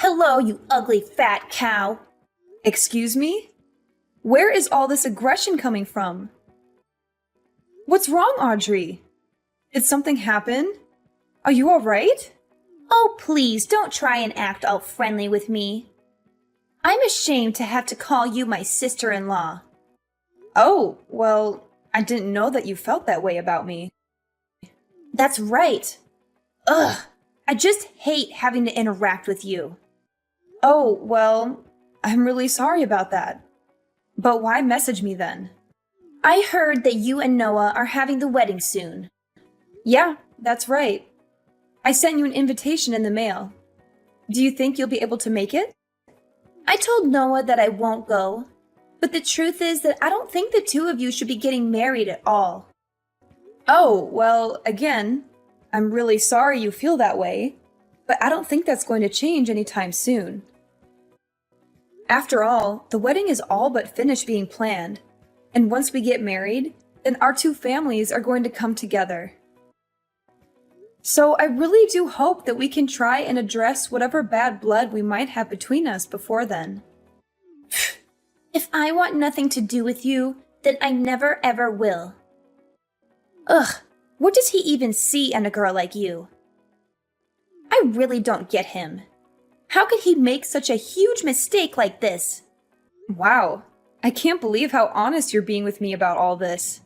Hello, you ugly fat cow. Excuse me? Where is all this aggression coming from? What's wrong, Audrey? Did something happen? Are you all right? Oh, please don't try and act all friendly with me. I'm ashamed to have to call you my sister-in-law. Oh, well, I didn't know that you felt that way about me. That's right. Ugh, I just hate having to interact with you. Oh, well, I'm really sorry about that. But why message me then? I heard that you and Noah are having the wedding soon. Yeah, that's right. I sent you an invitation in the mail. Do you think you'll be able to make it? I told Noah that I won't go, but the truth is that I don't think the two of you should be getting married at all. Oh, well, again, I'm really sorry you feel that way, but I don't think that's going to change anytime soon. After all, the wedding is all but finished being planned, and once we get married, then our two families are going to come together. So I really do hope that we can try and address whatever bad blood we might have between us before then. If I want nothing to do with you, then I never ever will. Ugh, what does he even see in a girl like you? I really don't get him. How could he make such a huge mistake like this? Wow, I can't believe how honest you're being with me about all this.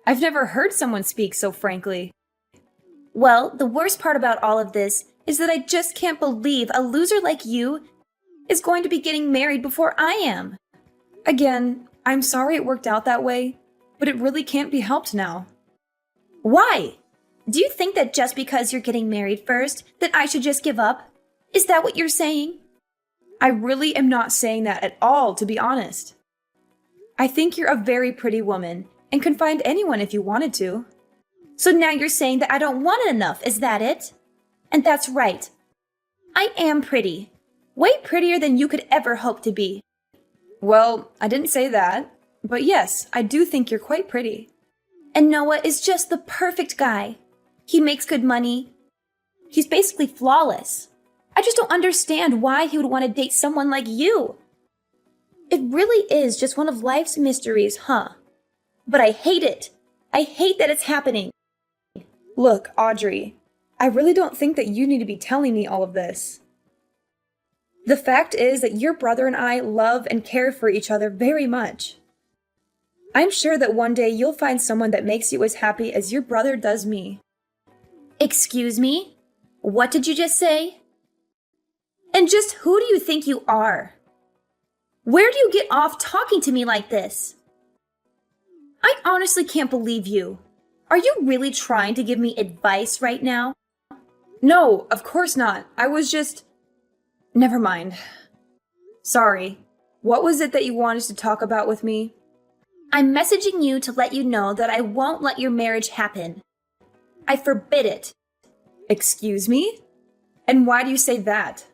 I've never heard someone speak so frankly. Well, the worst part about all of this is that I just can't believe a loser like you is going to be getting married before I am. Again, I'm sorry it worked out that way, but it really can't be helped now. Why? Do you think that just because you're getting married first, that I should just give up? Is that what you're saying? I really am not saying that at all, to be honest. I think you're a very pretty woman and can find anyone if you wanted to. So now you're saying that I don't want it enough, is that it? And that's right. I am pretty. Way prettier than you could ever hope to be. Well, I didn't say that, but yes, I do think you're quite pretty. And Noah is just the perfect guy. He makes good money. He's basically flawless. I just don't understand why he would want to date someone like you. It really is just one of life's mysteries, huh? But I hate it. I hate that it's happening. Look, Audrey, I really don't think that you need to be telling me all of this. The fact is that your brother and I love and care for each other very much. I'm sure that one day you'll find someone that makes you as happy as your brother does me. Excuse me? What did you just say? And just who do you think you are? Where do you get off talking to me like this? I honestly can't believe you. Are you really trying to give me advice right now? No, of course not. I was just... Never mind. Sorry. What was it that you wanted to talk about with me? I'm messaging you to let you know that I won't let your marriage happen. I forbid it. Excuse me? And why do you say that?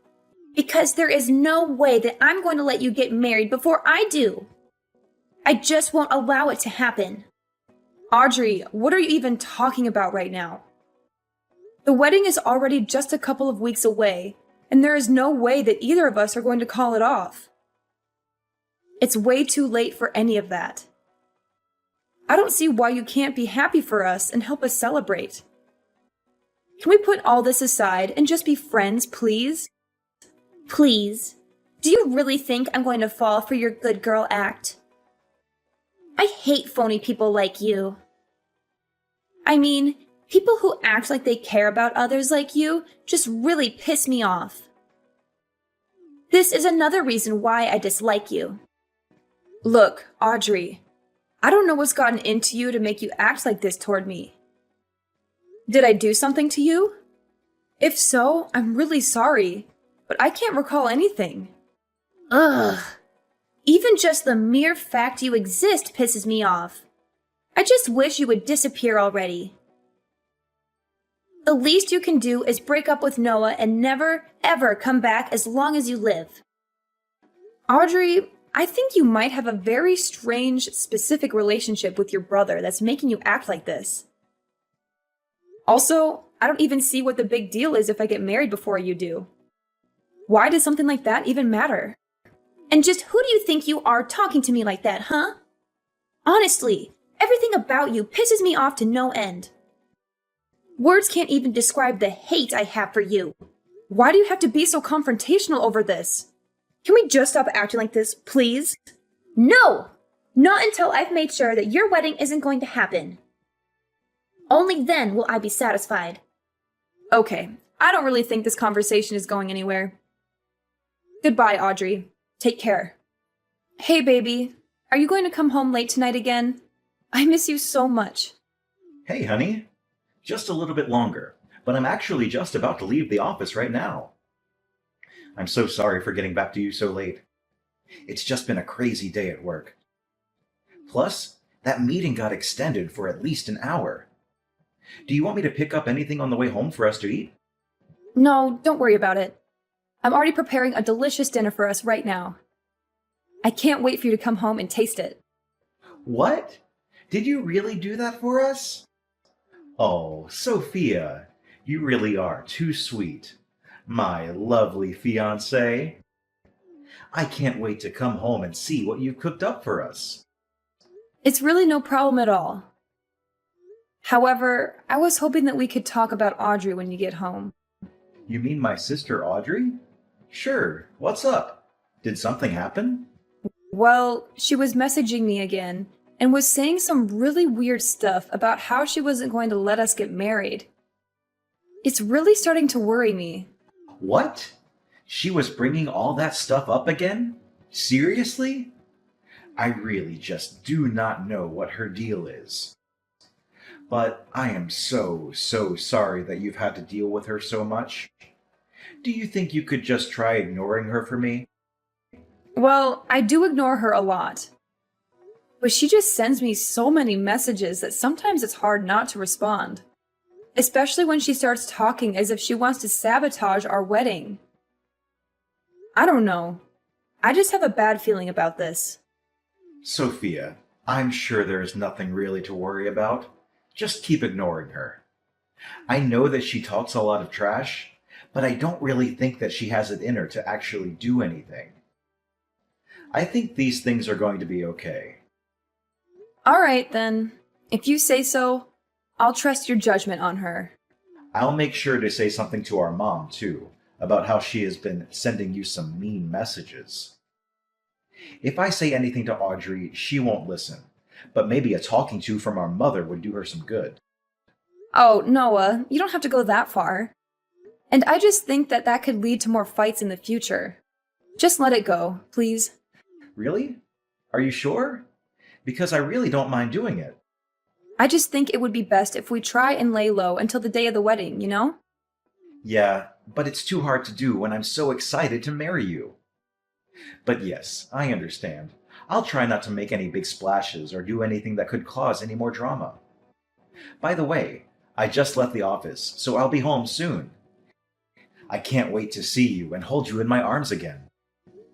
Because there is no way that I'm going to let you get married before I do. I just won't allow it to happen. Audrey, what are you even talking about right now? The wedding is already just a couple of weeks away, and there is no way that either of us are going to call it off. It's way too late for any of that. I don't see why you can't be happy for us and help us celebrate. Can we put all this aside and just be friends, please? Please. Do you really think I'm going to fall for your good girl act? I hate phony people like you. I mean, people who act like they care about others like you just really piss me off. This is another reason why I dislike you. Look, Audrey, I don't know what's gotten into you to make you act like this toward me. Did I do something to you? If so, I'm really sorry, but I can't recall anything. Ugh. Even just the mere fact you exist pisses me off. I just wish you would disappear already. The least you can do is break up with Noah and never, ever come back as long as you live. Audrey, I think you might have a very strange, specific relationship with your brother that's making you act like this. Also, I don't even see what the big deal is if I get married before you do. Why does something like that even matter? And just who do you think you are talking to me like that, huh? Honestly, everything about you pisses me off to no end. Words can't even describe the hate I have for you. Why do you have to be so confrontational over this? Can we just stop acting like this, please? No! Not until I've made sure that your wedding isn't going to happen. Only then will I be satisfied. Okay, I don't really think this conversation is going anywhere. Goodbye, Audrey. Take care. Hey, baby. Are you going to come home late tonight again? I miss you so much. Hey, honey. Just a little bit longer, but I'm actually just about to leave the office right now. I'm so sorry for getting back to you so late. It's just been a crazy day at work. Plus, that meeting got extended for at least an hour. Do you want me to pick up anything on the way home for us to eat? No, don't worry about it. I'm already preparing a delicious dinner for us right now. I can't wait for you to come home and taste it. What? Did you really do that for us? Oh, Sophia, you really are too sweet. My lovely fiancé. I can't wait to come home and see what you've cooked up for us. It's really no problem at all. However, I was hoping that we could talk about Audrey when you get home. You mean my sister Audrey? Sure, what's up? Did something happen? Well, she was messaging me again and was saying some really weird stuff about how she wasn't going to let us get married. It's really starting to worry me. What? She was bringing all that stuff up again? Seriously? I really just do not know what her deal is. But I am so sorry that you've had to deal with her so much. Do you think you could just try ignoring her for me? Well, I do ignore her a lot. But she just sends me so many messages that sometimes it's hard not to respond. Especially when she starts talking as if she wants to sabotage our wedding. I don't know. I just have a bad feeling about this. Sophia, I'm sure there is nothing really to worry about. Just keep ignoring her. I know that she talks a lot of trash, but I don't really think that she has it in her to actually do anything. I think these things are going to be okay. All right, then. If you say so, I'll trust your judgment on her. I'll make sure to say something to our mom, too, about how she has been sending you some mean messages. If I say anything to Audrey, she won't listen, but maybe a talking to from our mother would do her some good. Oh, Noah, you don't have to go that far. And I just think that that could lead to more fights in the future. Just let it go, please. Really? Are you sure? Because I really don't mind doing it. I just think it would be best if we try and lay low until the day of the wedding, you know? Yeah, but it's too hard to do when I'm so excited to marry you. But yes, I understand. I'll try not to make any big splashes or do anything that could cause any more drama. By the way, I just left the office, so I'll be home soon. I can't wait to see you and hold you in my arms again.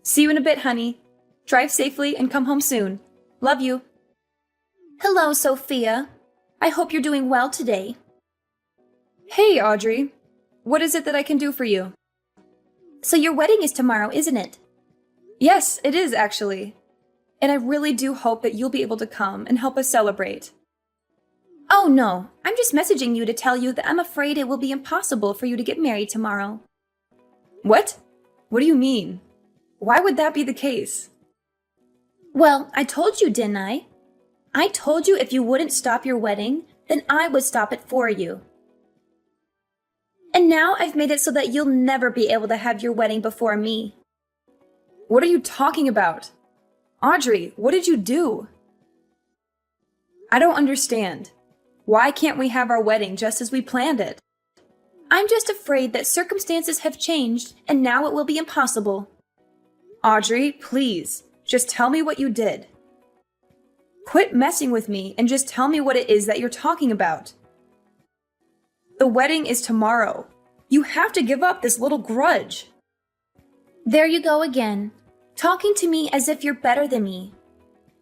See you in a bit, honey. Drive safely and come home soon. Love you. Hello, Sophia. I hope you're doing well today. Hey, Audrey. What is it that I can do for you? So your wedding is tomorrow, isn't it? Yes, it is actually. And I really do hope that you'll be able to come and help us celebrate. Oh no, I'm just messaging you to tell you that I'm afraid it will be impossible for you to get married tomorrow. What? What do you mean? Why would that be the case? Well, I told you, didn't I? I told you if you wouldn't stop your wedding, then I would stop it for you. And now I've made it so that you'll never be able to have your wedding before me. What are you talking about? Audrey, what did you do? I don't understand. Why can't we have our wedding just as we planned it? I'm just afraid that circumstances have changed and now it will be impossible. Audrey, please, just tell me what you did. Quit messing with me and just tell me what it is that you're talking about. The wedding is tomorrow. You have to give up this little grudge. There you go again, talking to me as if you're better than me.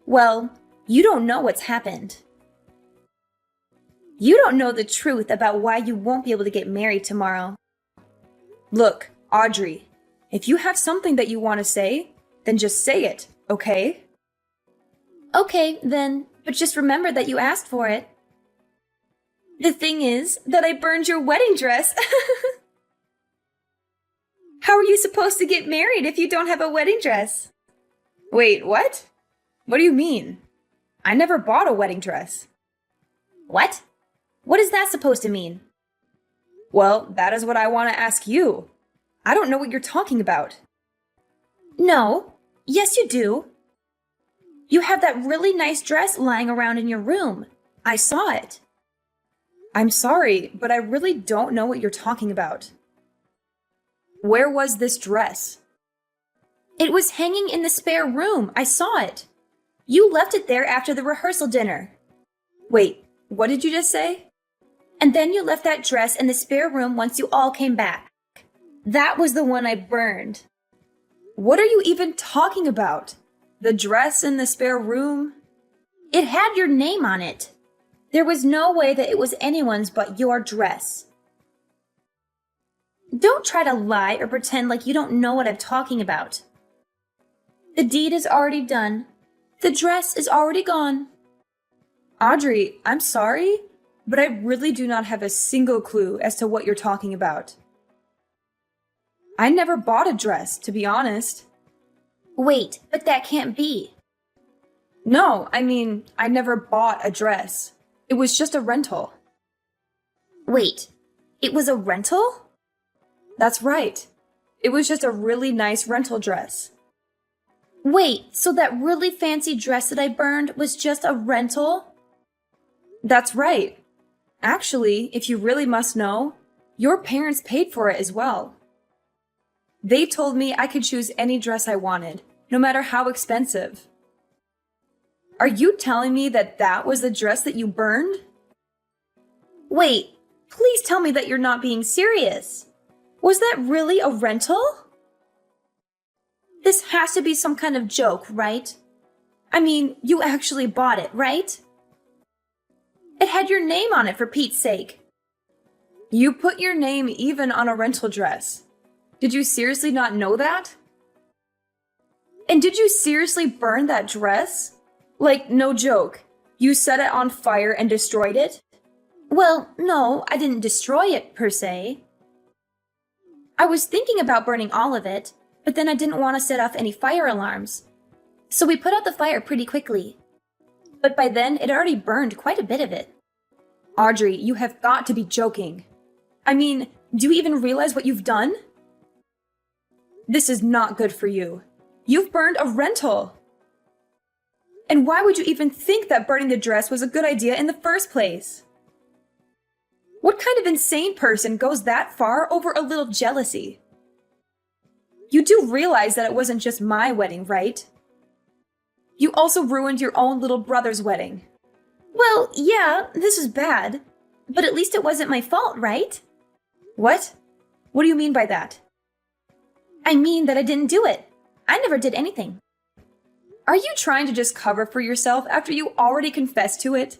Well, you don't know what's happened. You don't know the truth about why you won't be able to get married tomorrow. Look, Audrey, If you have something that you want to say, then just say it, okay? Okay, then, but just remember that you asked for it. The thing is that I burned your wedding dress. How are you supposed to get married if you don't have a wedding dress? Wait, what? What do you mean? I never bought a wedding dress. What? What is that supposed to mean? Well, that is what I want to ask you. I don't know what you're talking about. No. Yes, you do. You have that really nice dress lying around in your room. I saw it. I'm sorry, but I really don't know what you're talking about. Where was this dress? It was hanging in the spare room. I saw it. You left it there after the rehearsal dinner. Wait, what did you just say? And then you left that dress in the spare room once you all came back. That was the one I burned. What are you even talking about? The dress in the spare room? It had your name on it. There was no way that it was anyone's but your dress. Don't try to lie or pretend like you don't know what I'm talking about. The deed is already done. The dress is already gone. Audrey, I'm sorry, but I really do not have a single clue as to what you're talking about. I never bought a dress, to be honest. Wait, but that can't be. No, I mean, I never bought a dress. It was just a rental. Wait, it was a rental? That's right. It was just a really nice rental dress. Wait, so that really fancy dress that I burned was just a rental? That's right. Actually, if you really must know, your parents paid for it as well. They told me I could choose any dress I wanted, no matter how expensive. Are you telling me that that was the dress that you burned? Wait, please tell me that you're not being serious. Was that really a rental? This has to be some kind of joke, right? I mean, you actually bought it, right? It had your name on it, for Pete's sake. You put your name even on a rental dress. Did you seriously not know that? And did you seriously burn that dress? Like, no joke. You set it on fire and destroyed it? Well, no, I didn't destroy it, per se. I was thinking about burning all of it, but then I didn't want to set off any fire alarms. So we put out the fire pretty quickly. But by then, it already burned quite a bit of it. Audrey, you have got to be joking. I mean, do you even realize what you've done? This is not good for you. You've burned a rental. And why would you even think that burning the dress was a good idea in the first place? What kind of insane person goes that far over a little jealousy? You do realize that it wasn't just my wedding, right? You also ruined your own little brother's wedding. Well, yeah, this is bad. But at least it wasn't my fault, right? What? What do you mean by that? I mean that I didn't do it. I never did anything. Are you trying to just cover for yourself after you already confessed to it?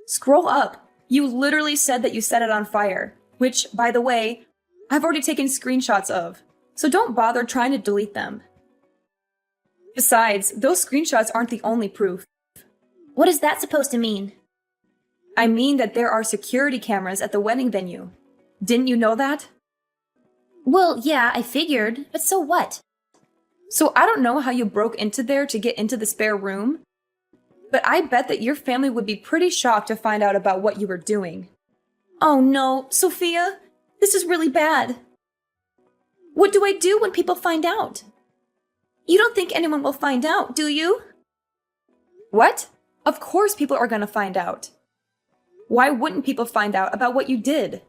Scroll up. You literally said that you set it on fire, which, by the way, I've already taken screenshots of, so don't bother trying to delete them. Besides, those screenshots aren't the only proof. What is that supposed to mean? I mean that there are security cameras at the wedding venue. Didn't you know that? Well, yeah, I figured, but so what? So I don't know how you broke into there to get into the spare room, but I bet that your family would be pretty shocked to find out about what you were doing. Oh no, Sophia, this is really bad. What do I do when people find out? You don't think anyone will find out, do you? What? Of course people are gonna find out. Why wouldn't people find out about what you did?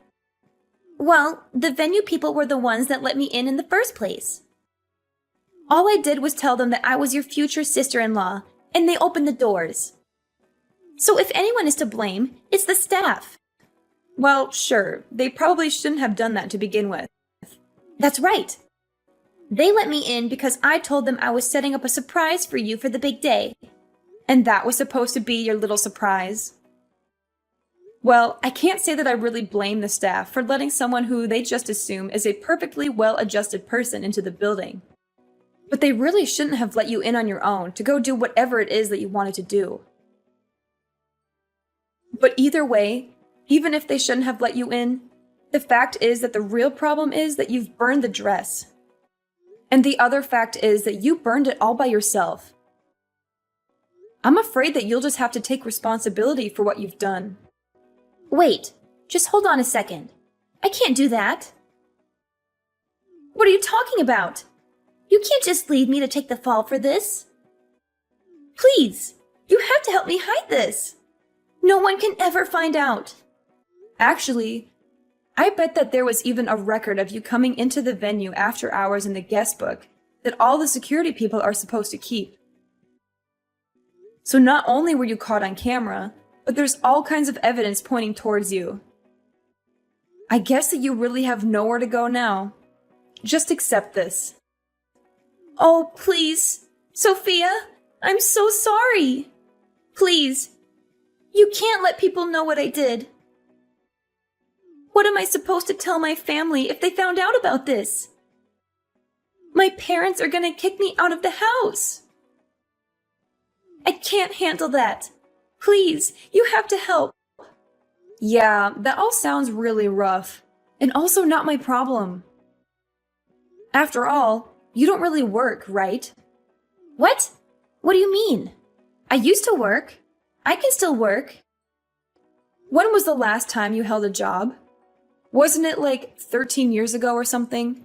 Well, the venue people were the ones that let me in the first place. All I did was tell them that I was your future sister-in-law, and they opened the doors. So if anyone is to blame, it's the staff. Well, sure, they probably shouldn't have done that to begin with. That's right. They let me in because I told them I was setting up a surprise for you for the big day. And that was supposed to be your little surprise? Well, I can't say that I really blame the staff for letting someone who they just assume is a perfectly well-adjusted person into the building. But they really shouldn't have let you in on your own to go do whatever it is that you wanted to do. But either way, even if they shouldn't have let you in, the fact is that the real problem is that you've burned the dress. And the other fact is that you burned it all by yourself. I'm afraid that you'll just have to take responsibility for what you've done. Wait, just hold on a second. I can't do that. What are you talking about? You can't just leave me to take the fall for this. Please, you have to help me hide this. No one can ever find out. Actually, I bet that there was even a record of you coming into the venue after hours in the guest book that all the security people are supposed to keep. So not only were you caught on camera, but there's all kinds of evidence pointing towards you. I guess that you really have nowhere to go now. Just accept this. Oh, please, Sophia, I'm so sorry. Please, you can't let people know what I did. What am I supposed to tell my family if they found out about this? My parents are gonna kick me out of the house. I can't handle that. Please, you have to help. Yeah, that all sounds really rough, and also not my problem. After all, you don't really work, right? What? What do you mean? I used to work. I can still work. When was the last time you held a job? Wasn't it like 13 years ago or something?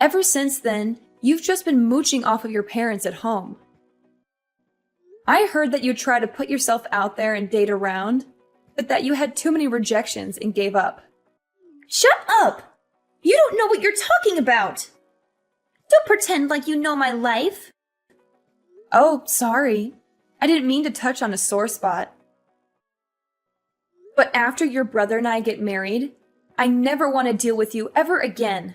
Ever since then, you've just been mooching off of your parents at home. I heard that you tried to put yourself out there and date around, but that you had too many rejections and gave up. Shut up! You don't know what you're talking about! Don't pretend like you know my life. Oh, sorry. I didn't mean to touch on a sore spot. But after your brother and I get married, I never want to deal with you ever again.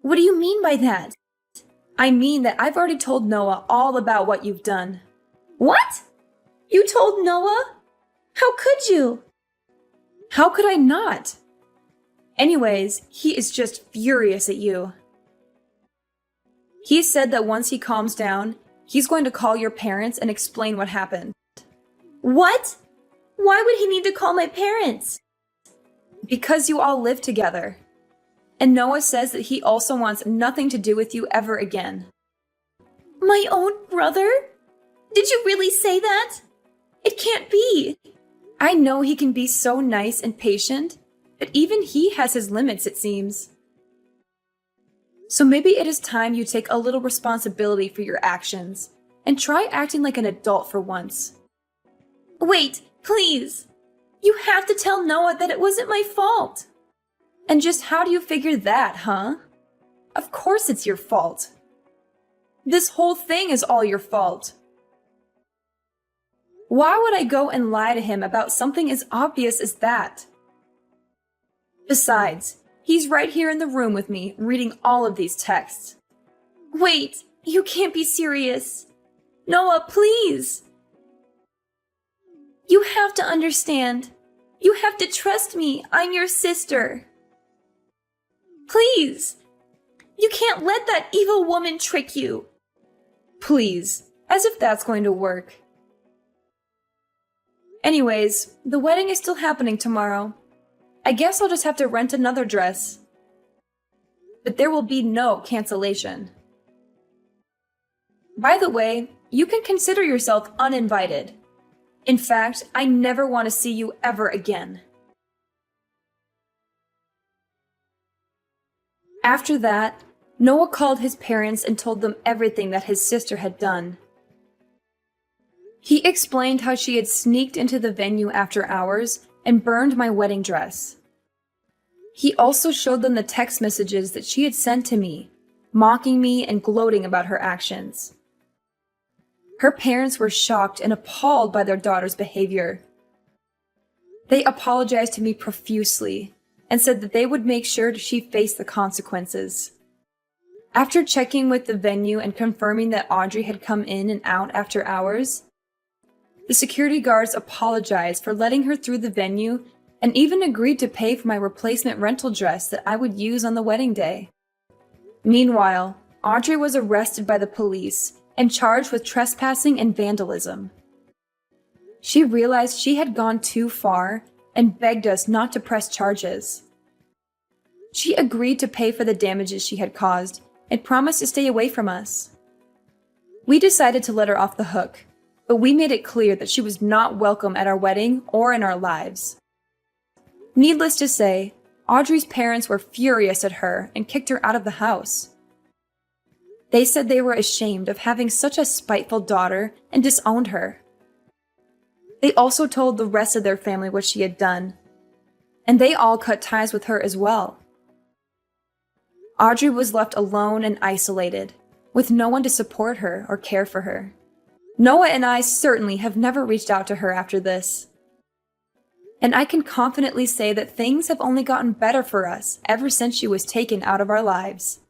What do you mean by that? I mean that I've already told Noah all about what you've done. What? You told Noah? How could you? How could I not? Anyways, he is just furious at you. He said that once he calms down, he's going to call your parents and explain what happened. What? Why would he need to call my parents? Because you all live together. And Noah says that he also wants nothing to do with you ever again. My own brother? Did you really say that? It can't be. I know he can be so nice and patient, but even he has his limits, it seems. So maybe it is time you take a little responsibility for your actions and try acting like an adult for once. Wait, please. You have to tell Noah that it wasn't my fault. And just how do you figure that, huh? Of course it's your fault. This whole thing is all your fault. Why would I go and lie to him about something as obvious as that? Besides, he's right here in the room with me, reading all of these texts. Wait, you can't be serious. Noah, please. You have to understand. You have to trust me. I'm your sister. Please. You can't let that evil woman trick you. Please, as if that's going to work. Anyways, the wedding is still happening tomorrow. I guess I'll just have to rent another dress. But there will be no cancellation. By the way, you can consider yourself uninvited. In fact, I never want to see you ever again. After that, Noah called his parents and told them everything that his sister had done. He explained how she had sneaked into the venue after hours and burned my wedding dress. He also showed them the text messages that she had sent to me, mocking me and gloating about her actions. Her parents were shocked and appalled by their daughter's behavior. They apologized to me profusely and said that they would make sure she faced the consequences. After checking with the venue and confirming that Audrey had come in and out after hours, The security guards apologized for letting her through the venue and even agreed to pay for my replacement rental dress that I would use on the wedding day. Meanwhile, Audrey was arrested by the police and charged with trespassing and vandalism. She realized she had gone too far and begged us not to press charges. She agreed to pay for the damages she had caused and promised to stay away from us. We decided to let her off the hook, but we made it clear that she was not welcome at our wedding or in our lives. Needless to say, Audrey's parents were furious at her and kicked her out of the house. They said they were ashamed of having such a spiteful daughter and disowned her. They also told the rest of their family what she had done, and they all cut ties with her as well. Audrey was left alone and isolated, with no one to support her or care for her. Noah and I certainly have never reached out to her after this. And I can confidently say that things have only gotten better for us ever since she was taken out of our lives.